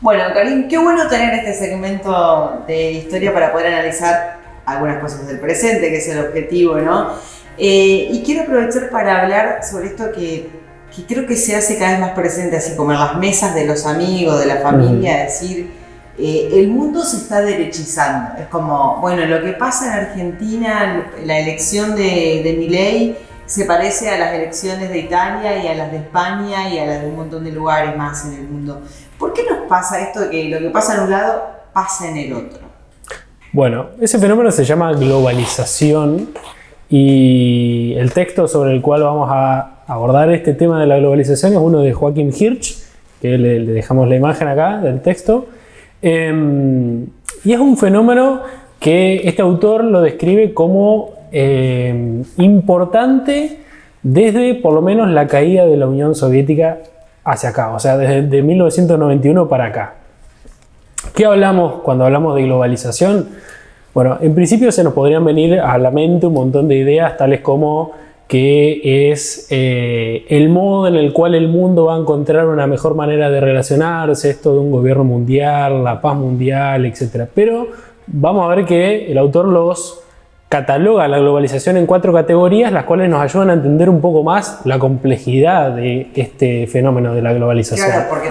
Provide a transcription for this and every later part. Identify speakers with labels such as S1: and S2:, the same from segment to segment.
S1: Bueno, Karim, qué bueno tener este segmento de historia para poder analizar algunas cosas del presente, que es el objetivo, ¿no? Y quiero aprovechar para hablar sobre esto que creo que se hace cada vez más presente, así como en las mesas de los amigos, de la familia, decir, el mundo se está derechizando. Es como, bueno, lo que pasa en Argentina, la elección de Milei se parece a las elecciones de Italia y a las de España y a las de un montón de lugares más en el mundo. ¿Por qué nos pasa esto de que lo que pasa en un lado pasa en el otro?
S2: Bueno, ese fenómeno se llama globalización y el texto sobre el cual vamos a abordar este tema de la globalización es uno de Joachim Hirsch, que le dejamos la imagen acá del texto. Y es un fenómeno que este autor lo describe como importante desde por lo menos la caída de la Unión Soviética hacia acá, o sea, desde 1991 para acá. ¿Qué hablamos cuando hablamos de globalización? Bueno, en principio se nos podrían venir a la mente un montón de ideas tales como que es el modo en el cual el mundo va a encontrar una mejor manera de relacionarse, esto de un gobierno mundial, la paz mundial, etc. Pero vamos a ver que el autor los cataloga la globalización en 4 categorías, las cuales nos ayudan a entender un poco más la complejidad de este fenómeno de la globalización.
S1: Claro, porque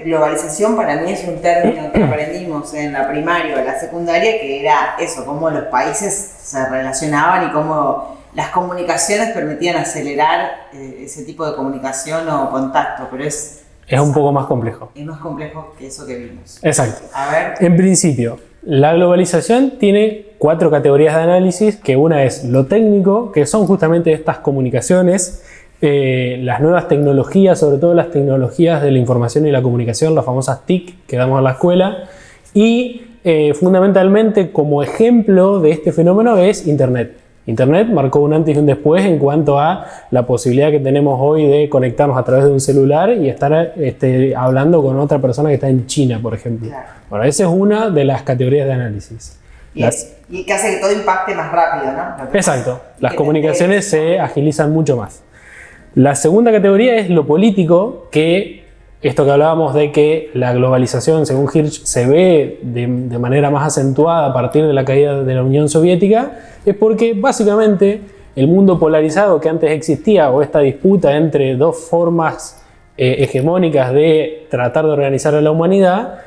S1: globalización para mí es un término que aprendimos en la primaria o en la secundaria, que era eso, cómo los países se relacionaban y cómo las comunicaciones permitían acelerar ese tipo de comunicación o contacto, pero es
S2: un poco más complejo.
S1: Es más complejo que eso que vimos.
S2: Exacto.
S1: A ver.
S2: En principio, la globalización tiene 4 categorías de análisis, que una es lo técnico, que son justamente estas comunicaciones, las nuevas tecnologías, sobre todo las tecnologías de la información y la comunicación, las famosas TIC que damos a la escuela, y fundamentalmente como ejemplo de este fenómeno es Internet. Internet marcó un antes y un después en cuanto a la posibilidad que tenemos hoy de conectarnos a través de un celular y estar hablando con otra persona que está en China, por ejemplo.
S1: Claro.
S2: Bueno, esa es una de las categorías de análisis.
S1: Y que hace que todo impacte más rápido, ¿no?
S2: Exacto. Las comunicaciones se agilizan mucho más. La segunda categoría es lo político, que esto que hablábamos de que la globalización, según Hirsch, se ve de manera más acentuada a partir de la caída de la Unión Soviética, es porque básicamente el mundo polarizado que antes existía, o esta disputa entre dos formas hegemónicas de tratar de organizar a la humanidad,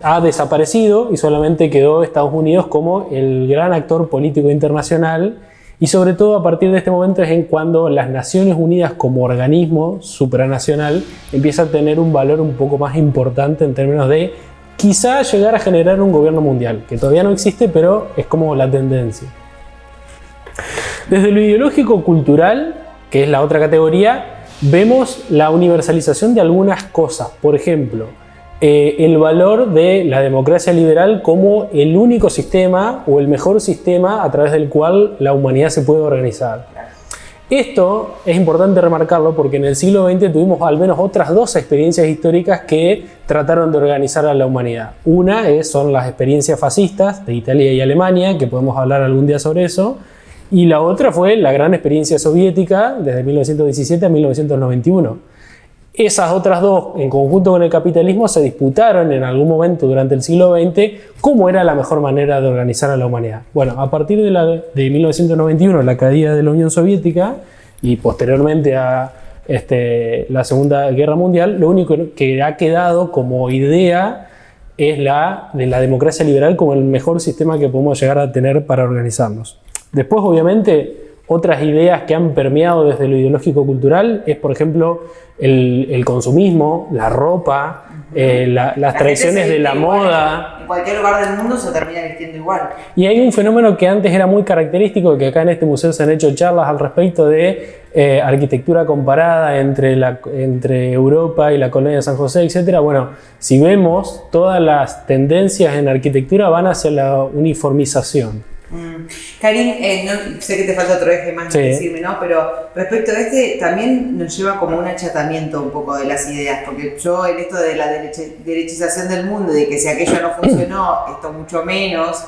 S2: ha desaparecido y solamente quedó Estados Unidos como el gran actor político internacional. Y sobre todo a partir de este momento es en cuando las Naciones Unidas como organismo supranacional empieza a tener un valor un poco más importante en términos de quizá llegar a generar un gobierno mundial, que todavía no existe, pero es como la tendencia. Desde lo ideológico-cultural, que es la otra categoría, vemos la universalización de algunas cosas. Por ejemplo, el valor de la democracia liberal como el único sistema o el mejor sistema a través del cual la humanidad se puede organizar. Esto es importante remarcarlo porque en el siglo XX tuvimos al menos otras 2 experiencias históricas que trataron de organizar a la humanidad. Una son las experiencias fascistas de Italia y Alemania, que podemos hablar algún día sobre eso, y la otra fue la gran experiencia soviética desde 1917 a 1991. Esas otras 2, en conjunto con el capitalismo, se disputaron en algún momento durante el siglo XX cómo era la mejor manera de organizar a la humanidad. Bueno, a partir de 1991, la caída de la Unión Soviética, y posteriormente a la Segunda Guerra Mundial, lo único que ha quedado como idea es la de la democracia liberal como el mejor sistema que podemos llegar a tener para organizarnos. Después, obviamente, otras ideas que han permeado desde lo ideológico-cultural es, por ejemplo, el consumismo, la ropa, las tradiciones de la moda.
S1: En cualquier lugar del mundo se termina vistiendo igual.
S2: Y hay un fenómeno que antes era muy característico, que acá en este museo se han hecho charlas al respecto de arquitectura comparada entre Europa y la colonia de San José, etc. Bueno, si vemos, todas las tendencias en arquitectura van hacia la uniformización.
S1: Karim, no, sé que te falta otro eje más que decirme, ¿no? Pero respecto a también nos lleva como un achatamiento un poco de las ideas, porque yo en esto de la derechización del mundo, de que si aquello no funcionó, esto mucho menos,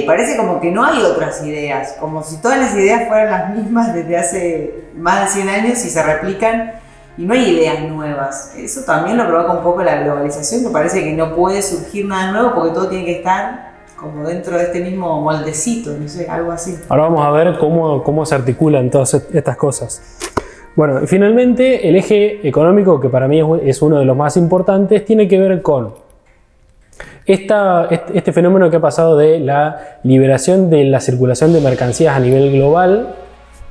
S1: parece como que no hay otras ideas, como si todas las ideas fueran las mismas desde hace más de 100 años y se replican y no hay ideas nuevas. Eso también lo provoca un poco la globalización, que parece que no puede surgir nada nuevo porque todo tiene que estar como dentro de este mismo moldecito, no sé, algo así.
S2: Ahora vamos a ver cómo se articulan todas estas cosas. Bueno, finalmente el eje económico, que para mí es uno de los más importantes, tiene que ver con este fenómeno que ha pasado de la liberación de la circulación de mercancías a nivel global,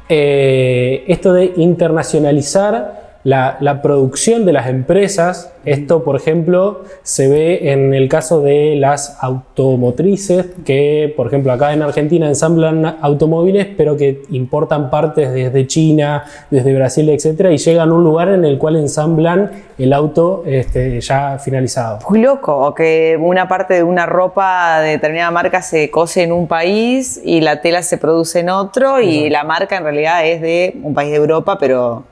S2: esto de internacionalizar la producción de las empresas. Esto, por ejemplo, se ve en el caso de las automotrices, que, por ejemplo, acá en Argentina ensamblan automóviles, pero que importan partes desde China, desde Brasil, etcétera, y llegan a un lugar en el cual ensamblan el auto ya finalizado.
S1: Muy loco, o que una parte de una ropa de determinada marca se cose en un país y la tela se produce en otro, y la marca en realidad es de un país de Europa, pero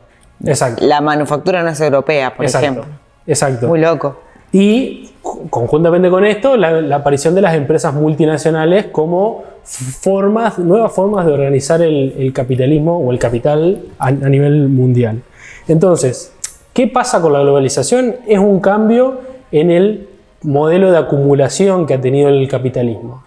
S2: exacto,
S1: la manufactura no es europea, por ejemplo.
S2: Exacto.
S1: Muy loco.
S2: Y conjuntamente con esto, la aparición de las empresas multinacionales como nuevas formas de organizar el capitalismo o el capital a nivel mundial. Entonces, ¿qué pasa con la globalización? Es un cambio en el modelo de acumulación que ha tenido el capitalismo.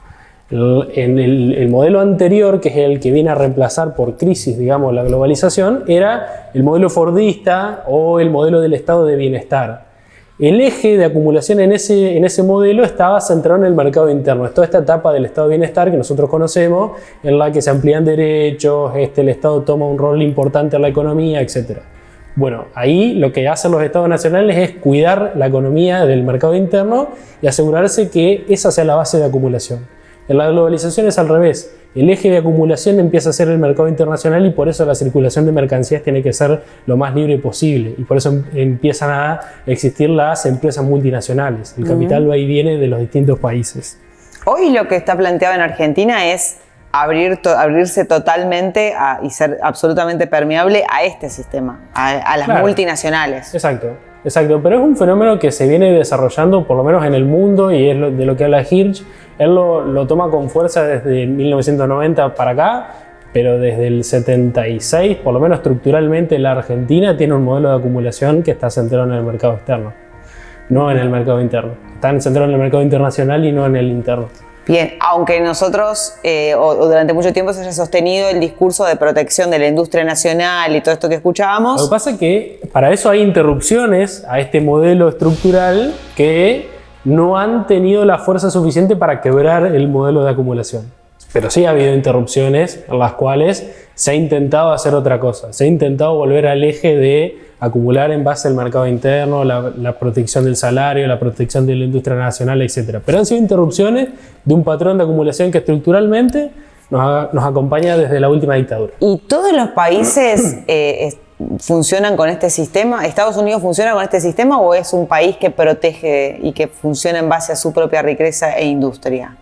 S2: En el modelo anterior, que es el que viene a reemplazar por crisis, digamos, la globalización, era el modelo fordista o el modelo del estado de bienestar. El eje de acumulación en ese modelo estaba centrado en el mercado interno. Es toda esta etapa del estado de bienestar que nosotros conocemos, en la que se amplían derechos, el Estado toma un rol importante en la economía, etc. Bueno, ahí lo que hacen los estados nacionales es cuidar la economía del mercado interno y asegurarse que esa sea la base de acumulación. En la globalización es al revés. El eje de acumulación empieza a ser el mercado internacional, y por eso la circulación de mercancías tiene que ser lo más libre posible. Y por eso empiezan a existir las empresas multinacionales. El capital va y viene de los distintos países.
S1: Hoy lo que está planteado en Argentina es abrirse totalmente y ser absolutamente permeable a este sistema, a las multinacionales.
S2: Exacto. Pero es un fenómeno que se viene desarrollando, por lo menos en el mundo, y es de lo que habla Hirsch. Él lo toma con fuerza desde 1990 para acá, pero desde el 76, por lo menos estructuralmente, la Argentina tiene un modelo de acumulación que está centrado en el mercado externo, no en el mercado interno. Está centrado en el mercado internacional y no en el interno.
S1: Bien, aunque nosotros o durante mucho tiempo se haya sostenido el discurso de protección de la industria nacional y todo esto que escuchábamos.
S2: Lo que pasa es que para eso hay interrupciones a este modelo estructural que no han tenido la fuerza suficiente para quebrar el modelo de acumulación. Pero sí ha habido interrupciones en las cuales se ha intentado hacer otra cosa. Se ha intentado volver al eje de acumular en base al mercado interno, la protección del salario, la protección de la industria nacional, etc. Pero han sido interrupciones de un patrón de acumulación que estructuralmente nos acompaña desde la última dictadura.
S1: ¿Y todos los países funcionan con este sistema? ¿Estados Unidos funciona con este sistema o es un país que protege y que funciona en base a su propia riqueza e industria?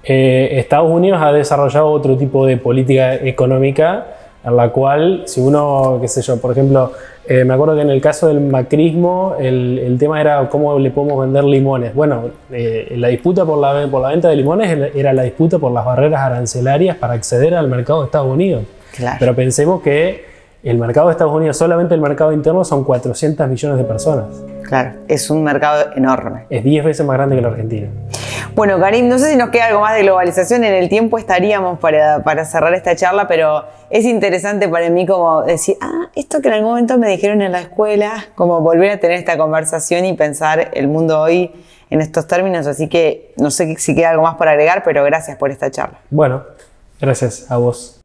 S2: Estados Unidos ha desarrollado otro tipo de política económica en la cual, si uno, qué sé yo, por ejemplo, me acuerdo que en el caso del macrismo el tema era cómo le podemos vender limones. Bueno, la disputa por la venta de limones era la disputa por las barreras arancelarias para acceder al mercado de Estados Unidos.
S1: Claro.
S2: Pero pensemos que el mercado de Estados Unidos, solamente el mercado interno, son 400 millones de personas.
S1: Claro, es un mercado enorme.
S2: Es 10 veces más grande que la Argentina.
S1: Bueno, Karim, no sé si nos queda algo más de globalización. En el tiempo estaríamos para cerrar esta charla, pero es interesante para mí como decir, esto que en algún momento me dijeron en la escuela, como volver a tener esta conversación y pensar el mundo hoy en estos términos. Así que no sé si queda algo más por agregar, pero gracias por esta charla.
S2: Bueno, gracias a vos.